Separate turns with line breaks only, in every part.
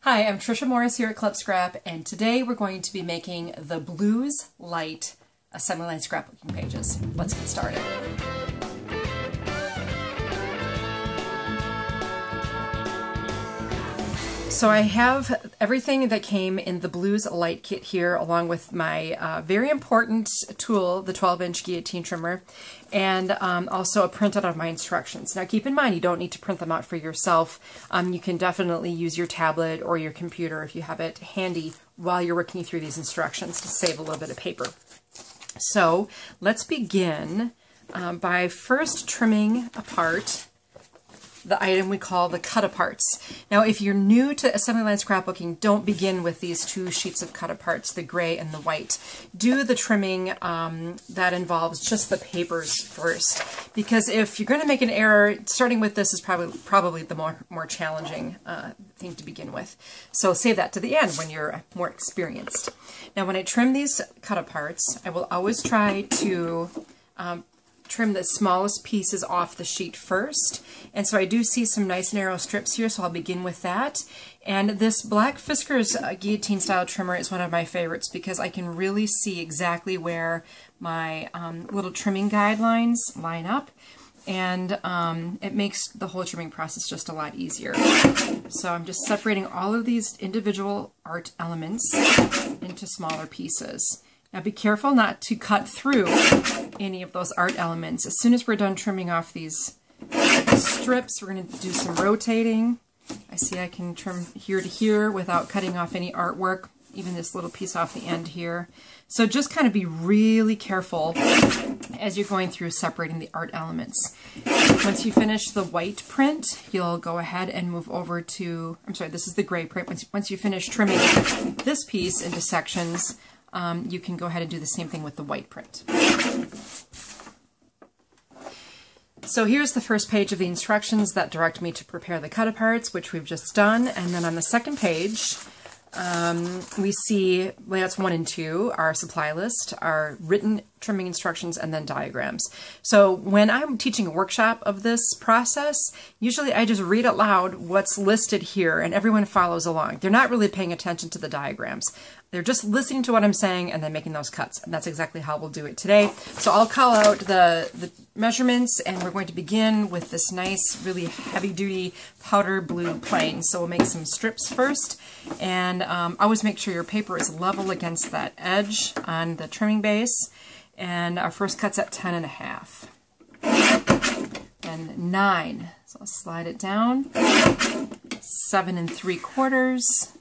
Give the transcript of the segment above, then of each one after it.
Hi, I'm Tricia Morris here at Scrap, and today we're going to be making the Blues Lite assembly line scrapbooking pages. Let's get started. So I have everything that came in the Blues Lite kit here, along with my very important tool, the 12-inch guillotine trimmer, and also a printout of my instructions. Now keep in mind, you don't need to print them out for yourself. You can definitely use your tablet or your computer if you have it handy while you're working through these instructions to save a little bit of paper. So let's begin by first trimming apart the item we call the cut-aparts. Now, if you're new to assembly line scrapbooking, don't begin with these two sheets of cut-aparts, the gray and the white. Do the trimming that involves just the papers first, because if you're going to make an error, starting with this is probably the more challenging thing to begin with. So save that to the end when you're more experienced. Now, when I trim these cut-aparts, I will always try to trim the smallest pieces off the sheet first. And so I do see some nice narrow strips here, so I'll begin with that. And this black Fisker's guillotine style trimmer is one of my favorites because I can really see exactly where my little trimming guidelines line up, and it makes the whole trimming process just a lot easier. So I'm just separating all of these individual art elements into smaller pieces. Now be careful not to cut through any of those art elements. As soon as we're done trimming off these strips, we're going to do some rotating. I see I can trim here to here without cutting off any artwork, even this little piece off the end here. So just kind of be really careful as you're going through separating the art elements. Once you finish the white print, you'll go ahead and move over to, I'm sorry, this is the gray print. Once you finish trimming this piece into sections, you can go ahead and do the same thing with the white print. So here's the first page of the instructions that direct me to prepare the cut-aparts, which we've just done. And then on the second page, we see layouts 1 and 2, our supply list, our written trimming instructions, and then diagrams. So when I'm teaching a workshop of this process, usually I just read out loud what's listed here and everyone follows along. They're not really paying attention to the diagrams. They're just listening to what I'm saying and then making those cuts. And that's exactly how we'll do it today. So I'll call out the measurements, and we're going to begin with this nice, really heavy-duty powder blue plane. So we'll make some strips first, and always make sure your paper is level against that edge on the trimming base. And our first cut's at 10.5 and 9. So I'll slide it down. 7 3/4.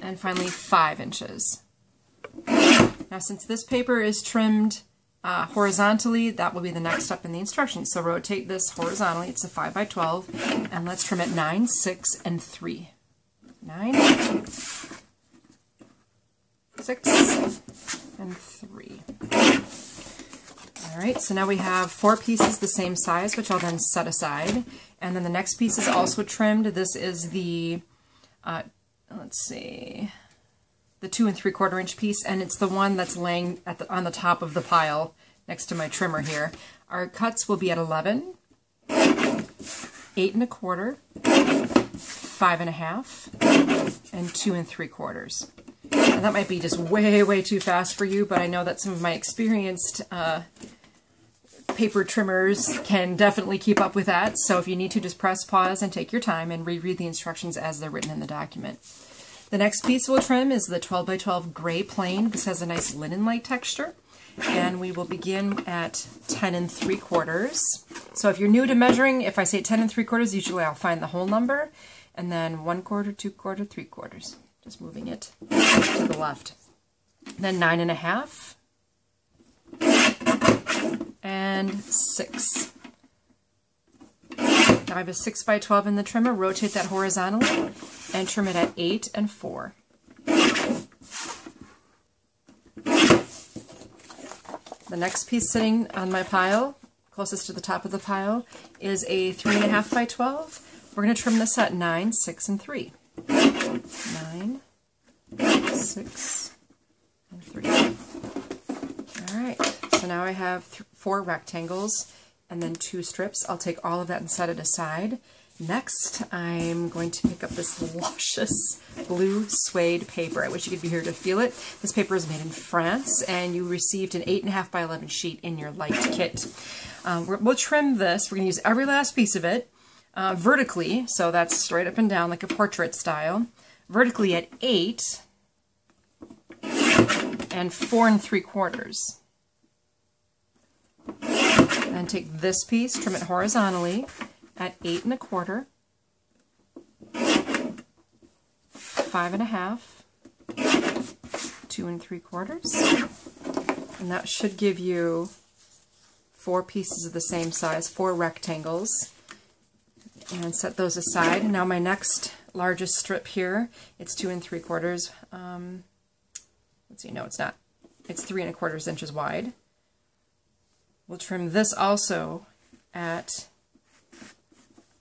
And finally 5 inches. Now, since this paper is trimmed horizontally, that will be the next step in the instructions. So rotate this horizontally. It's a 5x12, and let's trim it 9, 6, and 3. 9, 6, and 3. All right, so now we have 4 pieces the same size, which I'll then set aside. And then the next piece is also trimmed. This is the let's see, the 2 3/4 inch piece, and it's the one that's laying on the top of the pile next to my trimmer here. Our cuts will be at 11, 8 1/4, 5 1/2, and 2 3/4. And that might be just way too fast for you, but I know that some of my experienced paper trimmers can definitely keep up with that. So if you need to, just press pause and take your time and reread the instructions as they're written in the document. The next piece we'll trim is the 12x12 gray plane. This has a nice linen-like texture, and we will begin at 10 3/4. So if you're new to measuring, if I say 10 3/4, usually I'll find the whole number, and then 1/4, 2/4, 3/4. Just moving it to the left. Then 9 1/2 and 6. Now I have a 6x12 in the trimmer. Rotate that horizontally and trim it at 8 4. The next piece sitting on my pile, closest to the top of the pile, is a 3.5x12. We're going to trim this at 9, 6, and 3. 9, 6, and 3. All right, so now I have 4 rectangles and then 2 strips. I'll take all of that and set it aside. Next, I'm going to pick up this luscious blue suede paper. I wish you could be here to feel it. This paper is made in France, and you received an 8.5 by 11 sheet in your Lite kit. We'll trim this. We're going to use every last piece of it vertically, so that's straight up and down like a portrait style. Vertically at 8 and 4 3/4. And take this piece, trim it horizontally at 8 1/4, 5 1/2, 2 3/4, and that should give you 4 pieces of the same size, 4 rectangles, and set those aside. Now my next largest strip here, it's 2 3/4. Let's see, no, it's not. It's 3 1/4 inches wide. We'll trim this also at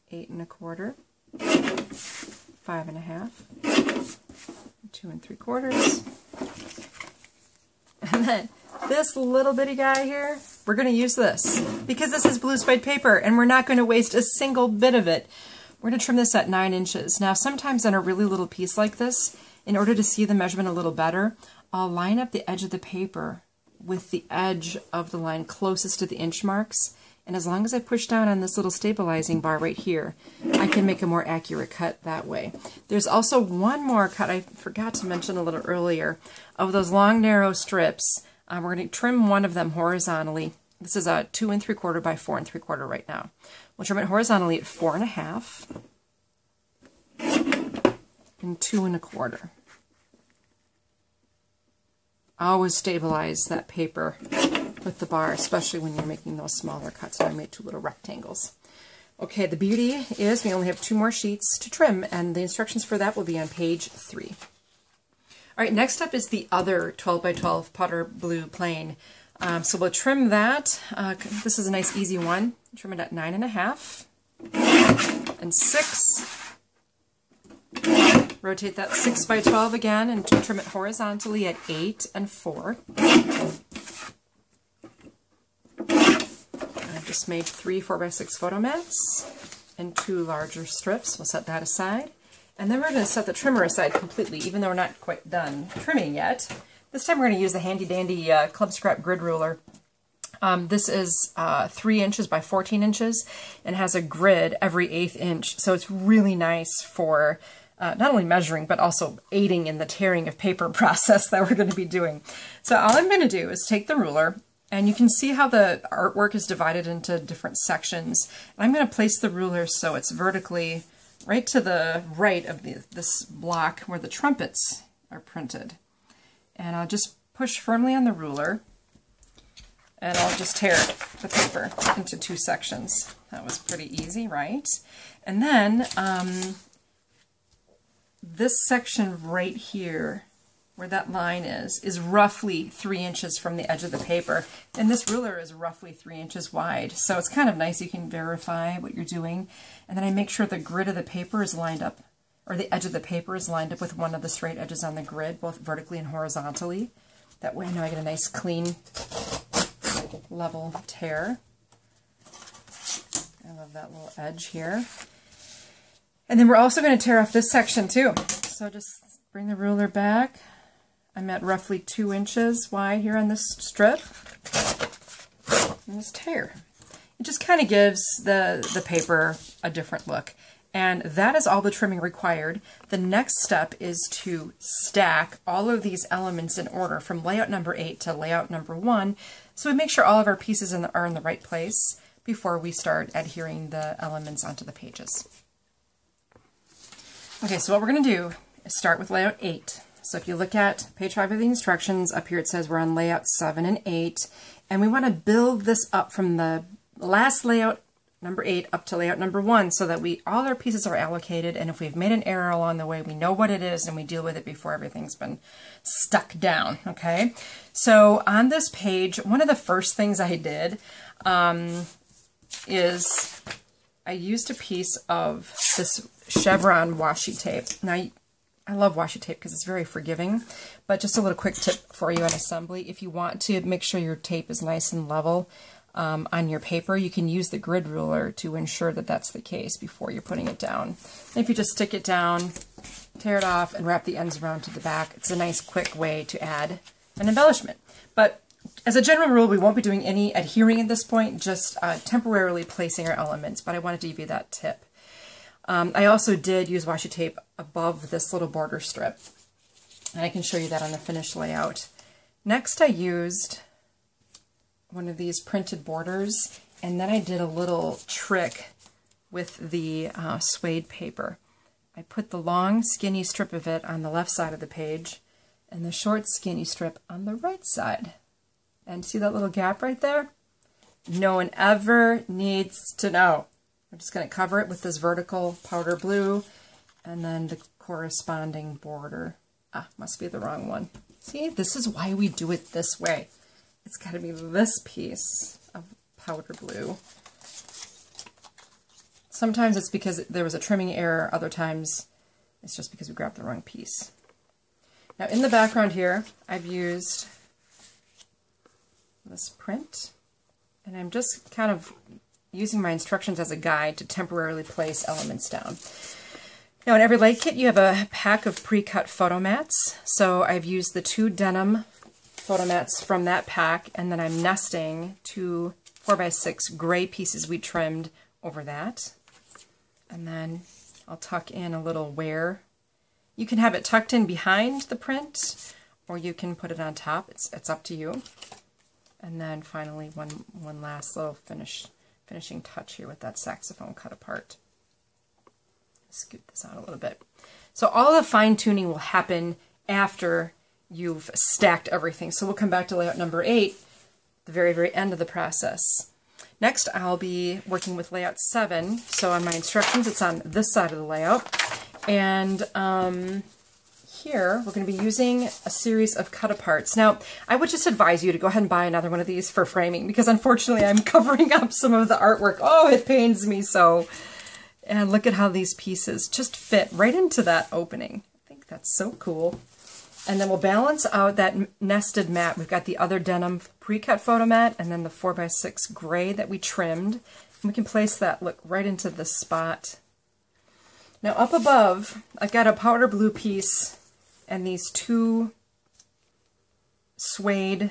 8 1/4, 5 1/2, 2 3/4, and then this little bitty guy here, we're going to use this because this is blue suede paper and we're not going to waste a single bit of it. We're going to trim this at 9 inches. Now sometimes on a really little piece like this, in order to see the measurement a little better, I'll line up the edge of the paper with the edge of the line closest to the inch marks. And as long as I push down on this little stabilizing bar right here, I can make a more accurate cut that way. There's also one more cut I forgot to mention a little earlier. Of those long narrow strips, we're going to trim one of them horizontally. This is a 2 3/4 by 4 3/4 right now. We'll trim it horizontally at 4 1/2 and 2 1/4. Always stabilize that paper with the bar, especially when you're making those smaller cuts. And I made 2 little rectangles. Okay, the beauty is we only have 2 more sheets to trim, and the instructions for that will be on page 3. All right, next up is the other 12 by 12 putter blue plain. So we'll trim that. This is a nice easy one. Trim it at 9 1/2 and 6. Rotate that 6 by 12 again and trim it horizontally at 8 and 4. I've just made 3 4 by 6 photo mats and 2 larger strips. We'll set that aside. And then we're going to set the trimmer aside completely, even though we're not quite done trimming yet. This time we're going to use the handy dandy Club Scrap grid ruler. This is 3 inches by 14 inches and has a grid every 1/8 inch. So it's really nice for not only measuring, but also aiding in the tearing of paper process that we're going to be doing. So all I'm going to do is take the ruler, and you can see how the artwork is divided into different sections. And I'm going to place the ruler so it's vertically right to the right of this block where the trumpets are printed. And I'll just push firmly on the ruler, and I'll just tear the paper into 2 sections. That was pretty easy, right? And then this section right here, where that line is roughly 3 inches from the edge of the paper. And this ruler is roughly 3 inches wide. So it's kind of nice. You can verify what you're doing. And then I make sure the grid of the paper is lined up, or the edge of the paper is lined up with one of the straight edges on the grid, both vertically and horizontally. That way I know I get a nice clean level tear. I love that little edge here. And then we're also going to tear off this section too. So just bring the ruler back. I'm at roughly 2 inches wide here on this strip. And just tear. It just kind of gives the paper a different look. And that is all the trimming required. The next step is to stack all of these elements in order from layout number 8 to layout number 1. So we make sure all of our pieces are in the right place before we start adhering the elements onto the pages. Okay, so what we're going to do is start with layout 8. So if you look at page 5 of the instructions, up here it says we're on layout 7 and 8, and we want to build this up from the last layout, number 8, up to layout number 1, so that all our pieces are allocated, and if we've made an error along the way, we know what it is and we deal with it before everything's been stuck down, okay? So on this page, one of the first things I did is I used a piece of this chevron washi tape. Now, I love washi tape because it's very forgiving, but just a little quick tip for you on assembly. If you want to make sure your tape is nice and level, on your paper, you can use the grid ruler to ensure that that's the case before you're putting it down. And if you just stick it down, tear it off, and wrap the ends around to the back, it's a nice quick way to add an embellishment. But as a general rule, we won't be doing any adhering at this point, just temporarily placing our elements, but I wanted to give you that tip. I also did use washi tape above this little border strip, and I can show you that on the finished layout. Next, I used one of these printed borders, and then I did a little trick with the suede paper. I put the long skinny strip of it on the left side of the page and the short skinny strip on the right side. And see that little gap right there? No one ever needs to know. I'm just going to cover it with this vertical powder blue and then the corresponding border. Ah, must be the wrong one. See, this is why we do it this way. It's got to be this piece of powder blue. Sometimes it's because there was a trimming error, other times it's just because we grabbed the wrong piece. Now in the background here, I've used this print, and I'm just kind of using my instructions as a guide to temporarily place elements down. Now in every Lite kit you have a pack of pre-cut photo mats, so I've used the 2 denim photo mats from that pack, and then I'm nesting 2 4x6 gray pieces we trimmed over that. And then I'll tuck in a little wear. You can have it tucked in behind the print, or you can put it on top. It's up to you. And then finally one last little finishing touch here with that saxophone cut apart. Scoot this out a little bit. So all the fine tuning will happen after you've stacked everything. So we'll come back to layout number 8, the very, very end of the process. Next, I'll be working with layout 7. So on my instructions, it's on this side of the layout. And here, we're going to be using a series of cut-aparts. Now, I would just advise you to go ahead and buy another one of these for framing, because unfortunately I'm covering up some of the artwork. Oh, it pains me so. And look at how these pieces just fit right into that opening. I think that's so cool. And then we'll balance out that nested mat. We've got the other denim pre-cut photo mat and then the 4x6 gray that we trimmed. And we can place that, look, right into this spot. Now up above, I've got a powder blue piece and these 2 suede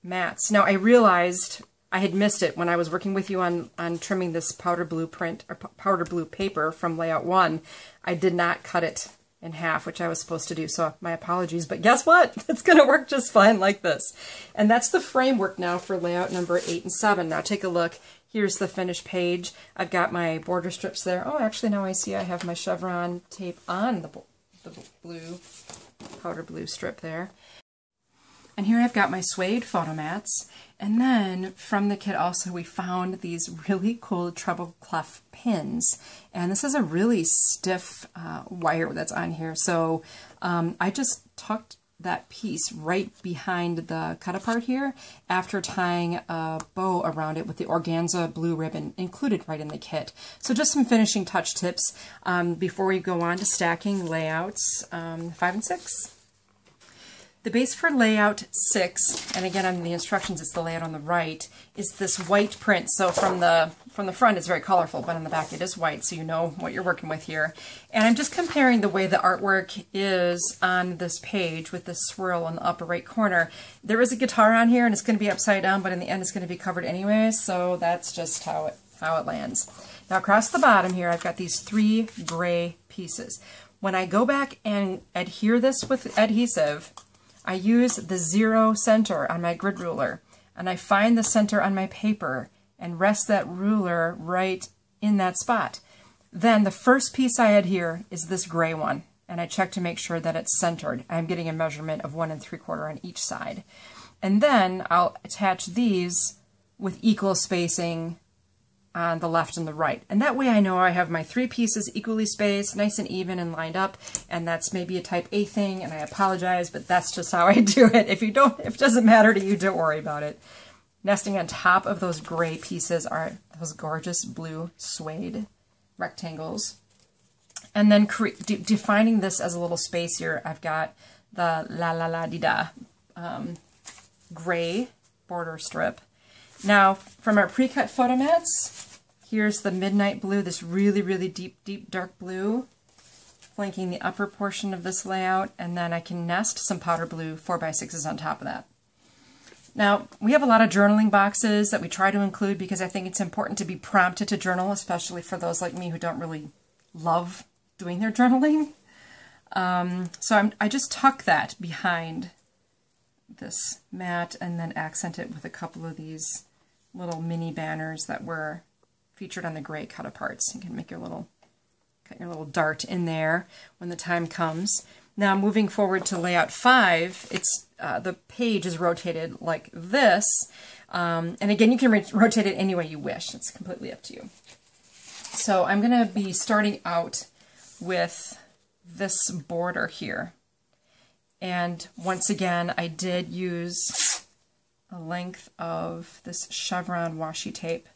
mats. Now I realized I had missed it when I was working with you on trimming this powder blue print, or powder blue paper from layout 1. I did not cut it in half, which I was supposed to do, so my apologies, but guess what? It's going to work just fine like this. And that's the framework now for layout number 8 and 7. Now take a look. Here's the finished page. I've got my border strips there. Oh, actually now I see I have my chevron tape on the blue, powder blue strip there. And here I've got my suede photo mats. And then from the kit also we found these really cool treble clef pins. And this is a really stiff wire that's on here. So I just tucked that piece right behind the cut apart here after tying a bow around it with the organza blue ribbon included right in the kit. So just some finishing touch tips before we go on to stacking layouts 5 and 6. The base for layout 6, and again on the instructions it's the layout on the right, is this white print. So from the front it's very colorful, but on the back it is white, so you know what you're working with here. And I'm just comparing the way the artwork is on this page with this swirl in the upper right corner. There is a guitar on here and it's going to be upside down, but in the end it's going to be covered anyway, so that's just how it lands. Now across the bottom here I've got these 3 gray pieces. When I go back and adhere this with adhesive, I use the 0 center on my grid ruler, and I find the center on my paper and rest that ruler right in that spot. Then the first piece I adhere is this gray one, and I check to make sure that it's centered. I'm getting a measurement of 1 3/4 on each side. And then I'll attach these with equal spacing on the left and the right. And that way I know I have my 3 pieces equally spaced, nice and even and lined up, and that's maybe a type A thing, and I apologize, but that's just how I do it. If it doesn't matter to you, don't worry about it. Nesting on top of those gray pieces are those gorgeous blue suede rectangles. And then defining this as a little space here, I've got the la la la di da gray border strip. Now, from our pre-cut photo mats, here's the midnight blue, this really, really deep, deep dark blue, flanking the upper portion of this layout, and then I can nest some powder blue 4x6s on top of that. Now, we have a lot of journaling boxes that we try to include because I think it's important to be prompted to journal, especially for those like me who don't really love doing their journaling. So I just tuck that behind this mat and then accent it with a couple of these little mini banners that were featured on the gray cut aparts. You can make your little, cut your little dart in there when the time comes. Now moving forward to layout 5, it's the page is rotated like this, and again you can rotate it any way you wish. It's completely up to you. So I'm going to be starting out with this border here, and once again I did use a length of this chevron washi tape.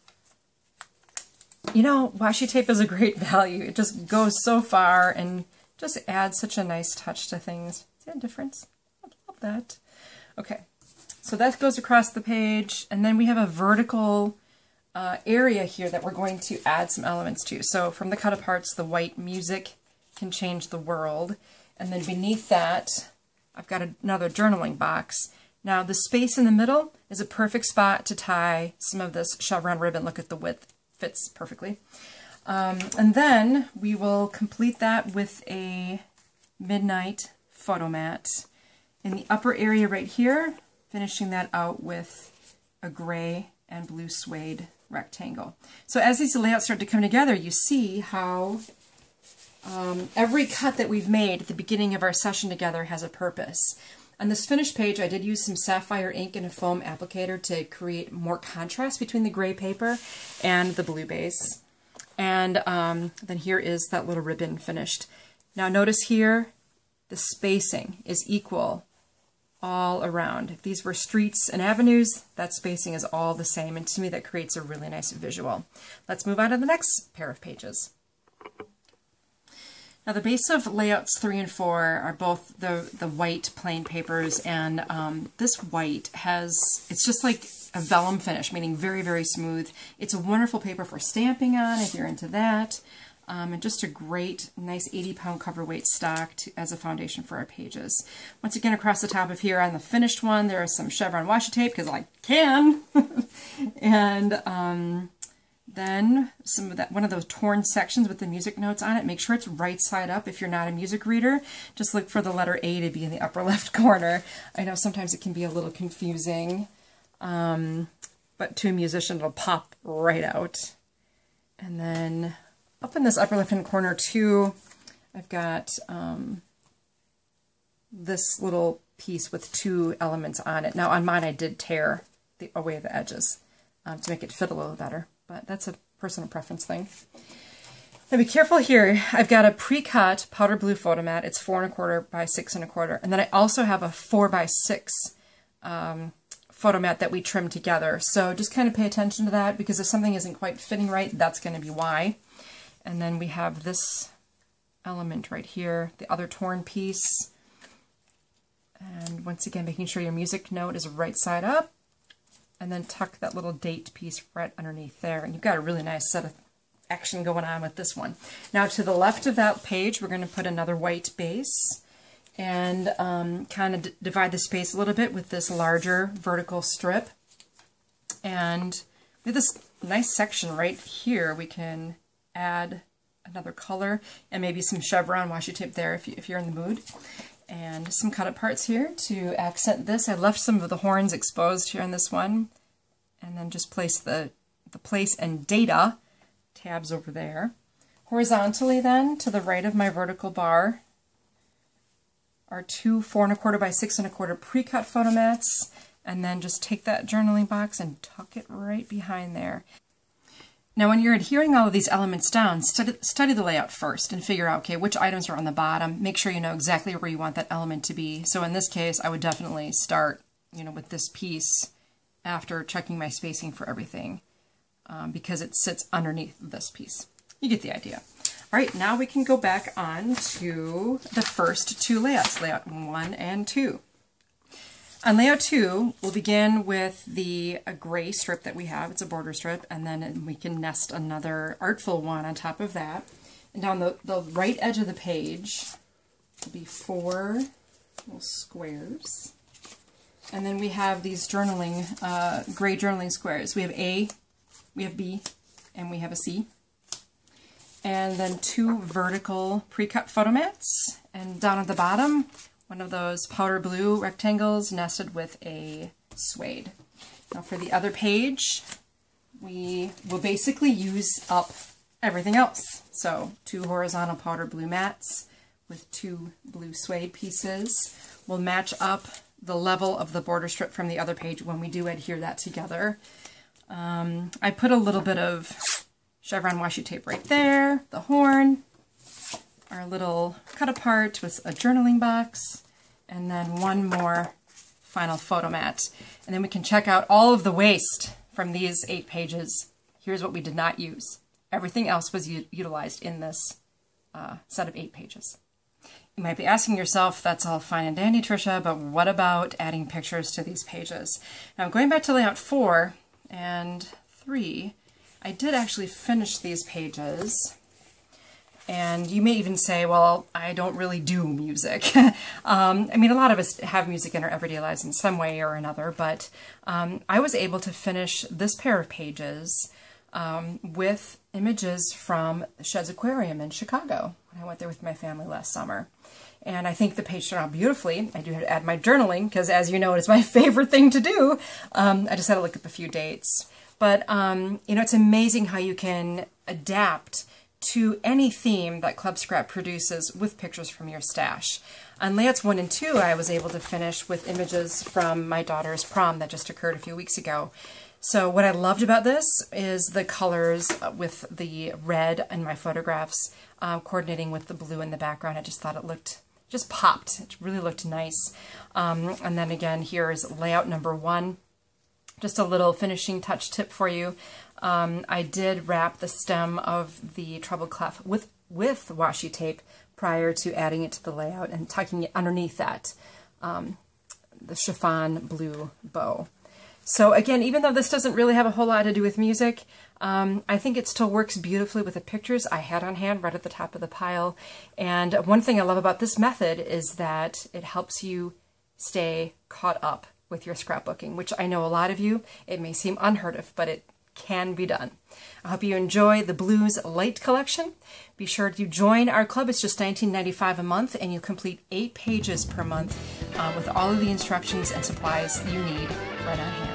You know, washi tape is a great value. It just goes so far and just adds such a nice touch to things. See the difference? I love that. Okay, so that goes across the page, and then we have a vertical area here that we're going to add some elements to. So from the cut aparts, the white music can change the world, and then beneath that I've got another journaling box. Now the space in the middle is a perfect spot to tie some of this chevron ribbon. Look at the width, fits perfectly. And then we will complete that with a midnight photo mat in the upper area right here, finishing that out with a gray and blue suede rectangle. So as these layouts start to come together, you see how every cut that we've made at the beginning of our session together has a purpose. On this finished page, I did use some sapphire ink and a foam applicator to create more contrast between the gray paper and the blue base. And then here is that little ribbon finished. Now notice here, the spacing is equal all around. If these were streets and avenues, that spacing is all the same, and to me that creates a really nice visual. Let's move on to the next pair of pages. Now the base of layouts 3 and 4 are both the white plain papers, and this white it's just like a vellum finish, meaning very, very smooth. It's a wonderful paper for stamping on if you're into that, and just a great, nice 80-pound cover weight stock as a foundation for our pages. Once again, across the top of here on the finished one, there is some chevron washi tape because I can, and then some of that, one of those torn sections with the music notes on it. Make sure it's right side up if you're not a music reader. Just look for the letter A to be in the upper left corner. I know sometimes it can be a little confusing, but to a musician it'll pop right out. And then up in this upper left hand corner too, I've got this little piece with 2 elements on it. Now on mine I did tear away the edges to make it fit a little better, but that's a personal preference thing. Now be careful here. I've got a pre-cut powder blue photo mat. It's 4 1/4 by 6 1/4, and then I also have a 4 by 6 photo mat that we trimmed together. So just kind of pay attention to that, because if something isn't quite fitting right, that's going to be why. And then we have this element right here, the other torn piece. And once again, making sure your music note is right side up, and then tuck that little date piece right underneath there. And you've got a really nice set of action going on with this one. Now to the left of that page, we're going to put another white base and kind of divide the space a little bit with this larger vertical strip. And with this nice section right here, we can add another color and maybe some chevron washi tape there if you're in the mood. And some cut aparts here to accent this. I left some of the horns exposed here on this one, and then just place the place and data tabs over there. Horizontally then, to the right of my vertical bar, are 2 4 1/4 by 6 1/4 pre-cut photo mats, and then just take that journaling box and tuck it right behind there. Now when you're adhering all of these elements down, study the layout first and figure out, okay, which items are on the bottom. Make sure you know exactly where you want that element to be. So in this case, I would definitely start, with this piece after checking my spacing for everything, because it sits underneath this piece. You get the idea. All right, now we can go back on to the first 2 layouts, layout 1 and 2. On layout 2, we'll begin with the gray strip that we have. It's a border strip, and then we can nest another artful one on top of that. And down the right edge of the page will be 4 little squares. And then we have these journaling, gray journaling squares. We have A, we have B, and we have a C. And then 2 vertical pre-cut photo mats. And down at the bottom, one of those powder blue rectangles nested with a suede. Now for the other page, we will basically use up everything else. So 2 horizontal powder blue mats with 2 blue suede pieces. We'll match up the level of the border strip from the other page when we do adhere that together. I put a little bit of chevron washi tape right there, the horn, our little cut apart with a journaling box, and then one more final photo mat. And then we can check out all of the waste from these 8 pages. Here's what we did not use. Everything else was utilized in this set of 8 pages. You might be asking yourself, that's all fine and dandy, Tricia, but what about adding pictures to these pages? Now, going back to layout 4 and 3, I did actually finish these pages. And you may even say, well, I don't really do music. I mean, a lot of us have music in our everyday lives in some way or another, but I was able to finish this pair of pages with images from Shed's Aquarium in Chicago when I went there with my family last summer. And I think the page turned out beautifully. I do have to add my journaling because, as you know, it is my favorite thing to do. I just had to look up a few dates. But, you know, it's amazing how you can adapt to any theme that Club Scrap produces with pictures from your stash. On layouts 1 and 2, I was able to finish with images from my daughter's prom that just occurred a few weeks ago. So what I loved about this is the colors with the red in my photographs coordinating with the blue in the background. I just thought it looked, just popped. It really looked nice. And then again, here's layout number 1. Just a little finishing touch tip for you. I did wrap the stem of the treble clef with washi tape prior to adding it to the layout and tucking it underneath that, the chiffon blue bow. So again, even though this doesn't really have a whole lot to do with music, I think it still works beautifully with the pictures I had on hand right at the top of the pile. And one thing I love about this method is that it helps you stay caught up with your scrapbooking, which I know a lot of you, it may seem unheard of, but it can be done. I hope you enjoy the Blues Lite collection. Be sure to join our club. It's just $19.95 a month, and you complete 8 pages per month with all of the instructions and supplies you need right on hand.